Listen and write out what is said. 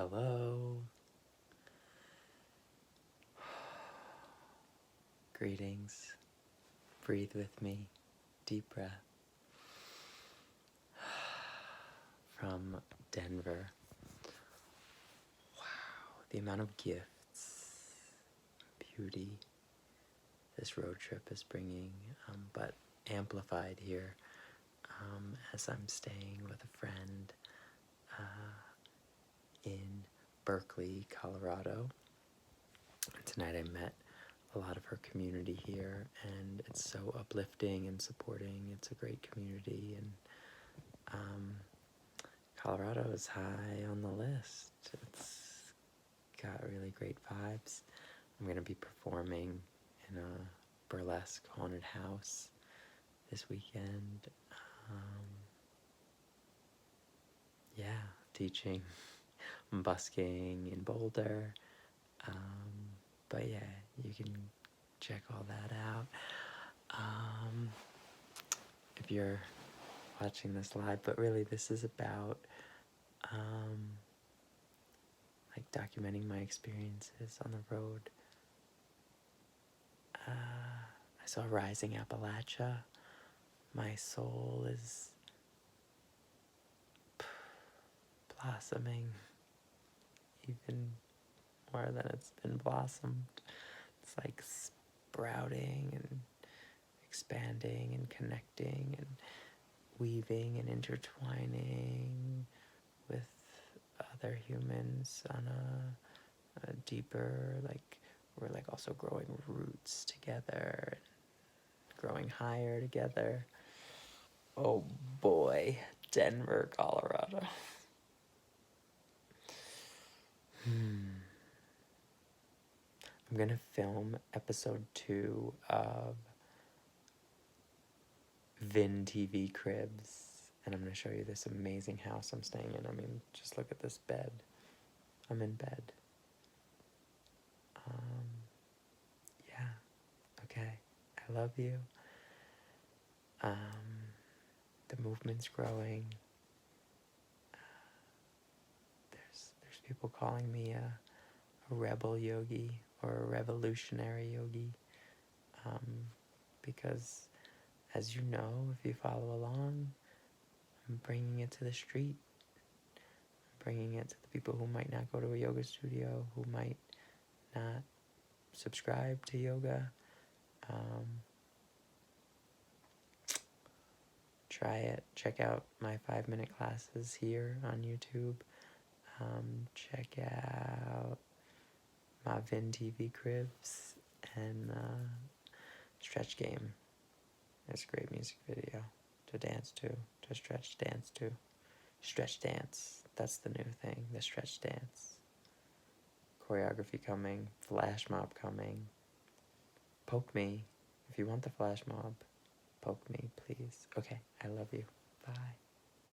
Hello. Greetings. Breathe with me. Deep breath. From Denver. Wow, the amount of gifts, beauty this road trip is bringing, but amplified here as I'm staying with a friend in Berkeley, Colorado. Tonight I met a lot of her community here, and it's so uplifting and supporting. It's a great community, and Colorado is high on the list. It's got really great vibes. I'm going to be performing in a burlesque haunted house this weekend. Teaching busking in Boulder. But yeah, you can check all that out. If you're watching this live, but really this is about like documenting my experiences on the road. I saw Rising Appalachia. My soul is blossoming even more than it's been blossomed. It's like sprouting and expanding and connecting and weaving and intertwining with other humans on a deeper, like, we're like also growing roots together, growing higher together. Oh boy, Denver, Colorado. I'm gonna film episode 2 of Vin TV Cribs, and I'm gonna show you this amazing house I'm staying in. I mean, just look at this bed. I'm in bed. Yeah, okay, I love you. The movement's growing. There's people calling me a rebel yogi or a revolutionary yogi, because, as you know, if you follow along, I'm bringing it to the street. I'm bringing it to the people who might not go to a yoga studio, who might not subscribe to yoga. Try it. Check out my 5-minute classes here on YouTube. Check out my Vin TV Cribs and Stretch Game. It's a great music video to dance to stretch dance to. Stretch dance, that's the new thing, the stretch dance. Choreography coming, flash mob coming. Poke me if you want the flash mob. Poke me, please. Okay, I love you. Bye.